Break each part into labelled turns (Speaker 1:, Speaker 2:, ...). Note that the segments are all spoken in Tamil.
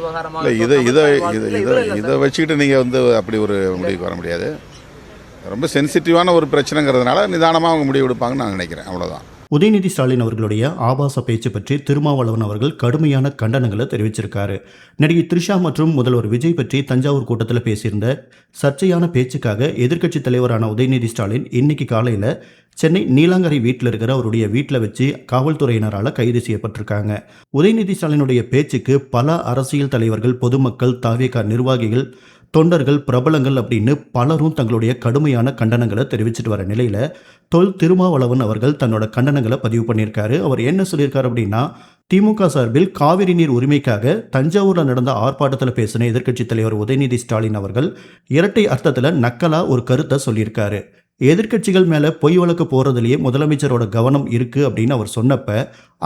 Speaker 1: இல்லை, இதை இதை இதை இதை இதை வச்சுக்கிட்டு நீங்கள் அப்படி ஒரு முடிவுக்கு வர முடியாது. ரொம்ப சென்சிட்டிவான ஒரு பிரச்சனைங்கிறதுனால நிதானமாக அவங்க முடிவு எடுப்பாங்கன்னு நான் நினைக்கிறேன். அவ்வளோதான்.
Speaker 2: உதயநிதி ஸ்டாலின் அவர்களுடைய ஆபாச பேச்சு பற்றி திருமாவளவன் அவர்கள் கடுமையான கண்டனங்களை தெரிவிச்சிருக்காரு. நடிகை த்ரிஷா மற்றும் முதல்வர் விஜய் பற்றி தஞ்சாவூர் கூட்டத்தில் பேசியிருந்த சர்ச்சையான பேச்சுக்காக எதிர்க்கட்சி தலைவரான உதயநிதி ஸ்டாலின் இன்னைக்கு காலையில் சென்னை நீலாங்கரை வீட்டில் இருக்கிற அவருடைய வீட்டில் வச்சு காவல்துறையினரால் கைது செய்யப்பட்டிருக்காங்க. உதயநிதி ஸ்டாலினுடைய பேச்சுக்கு பல அரசியல் தலைவர்கள், பொதுமக்கள், தாவேகா நிர்வாகிகள், தொண்டர்கள், பிரபலங்கள் அப்படின்னு பலரும் தங்களுடைய கடுமையான கண்டனங்களை தெரிவிச்சிட்டு வர நிலையில் தொல் திருமாவளவன் அவர்கள் தன்னோட கண்டனங்களை பதிவு பண்ணியிருக்காரு. அவர் என்ன சொல்லியிருக்காரு அப்படின்னா, திமுக சார்பில் காவிரி நீர் உரிமைக்காக தஞ்சாவூரில் நடந்த ஆர்ப்பாட்டத்தில் பேசின எதிர்க்கட்சி தலைவர் உதயநிதி ஸ்டாலின் அவர்கள் இரட்டை அர்த்தத்தில் நக்கலா ஒரு கருத்தை சொல்லியிருக்காரு. எதிர்க்கட்சிகள் மேலே பொய் வழக்கு போகிறதுலேயே முதலமைச்சரோட கவனம் இருக்குது அப்படின்னு அவர் சொன்னப்ப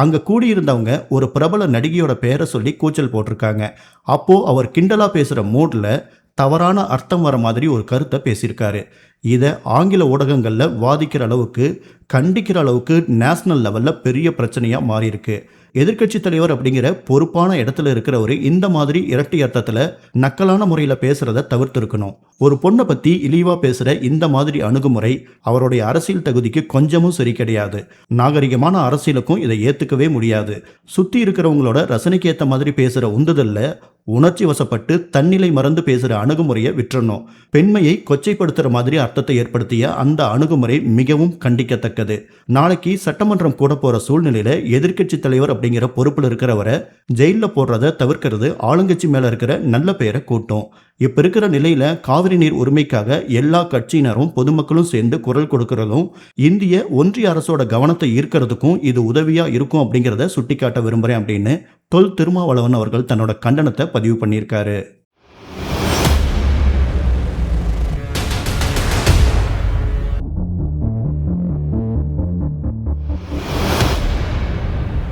Speaker 2: அங்கே கூடியிருந்தவங்க ஒரு பிரபல நடிகையோட பேரை சொல்லி கூச்சல் போட்டிருக்காங்க. அப்போது அவர் கிண்டலாக பேசுகிற மூடில் தவறான அர்த்தம் வர மாதிரி ஒரு கருத்தை பேசியிருக்காரு. இதை ஆங்கில ஊடகங்களில் வாதிக்கிற அளவுக்கு, கண்டிக்கிற அளவுக்கு நேஷனல் லெவலில் பெரிய பிரச்சனையாக மாறியிருக்கு. எதிர்க்கட்சி தலைவர் அப்படிங்கிற பொறுப்பான இடத்துல இருக்கிறவர் இந்த மாதிரி இரட்டை அர்த்தத்தில் நக்கலான முறையில் பேசுகிறத தவிர்த்திருக்கணும். ஒரு பொண்ணை பற்றி இழிவாக பேசுகிற இந்த மாதிரி அணுகுமுறை அவருடைய அரசியல் தகுதிக்கு கொஞ்சமும் சரி கிடையாது. நாகரிகமான அரசியலுக்கும் இதை ஏற்றுக்கவே முடியாது. சுற்றி இருக்கிறவங்களோட ரசனைக்கு ஏற்ற மாதிரி பேசுகிற உந்துதலில் உணர்ச்சி வசப்பட்டு தன்னிலை மறந்து பேசுகிற அணுகுமுறையை விட்டுறணும். பெண்மையை கொச்சைப்படுத்துகிற மாதிரி அர்த்தத்தை ஏற்படுத்திய அந்த அணுகுமுறை மிகவும் கண்டிக்கத்தக்கது. நாளைக்கு சட்டமன்றம் கூட போகிற சூழ்நிலையில் எதிர்க்கட்சி தலைவர் அப்படிங்கிற பொறுப்பில் இருக்கிறவரை ஜெயிலில் போடுறத தவிர்க்கிறது ஆளுங்கட்சி மேலே இருக்கிற நல்ல பெயரை கூட்டும். இப்போ இருக்கிற நிலையில் காவிரி நீர் உரிமைக்காக எல்லா கட்சியினரும் பொதுமக்களும் சேர்ந்து குரல் கொடுக்கறதும் இந்திய ஒன்றிய அரசோட கவனத்தை ஈர்க்கிறதுக்கும் இது உதவியாக இருக்கும் அப்படிங்கிறத சுட்டிக்காட்ட விரும்புகிறேன் அப்படின்னு தொல் திருமாவளவன் அவர்கள் தன்னோட கண்டனத்தை பதிவு பண்ணியிருக்காரு.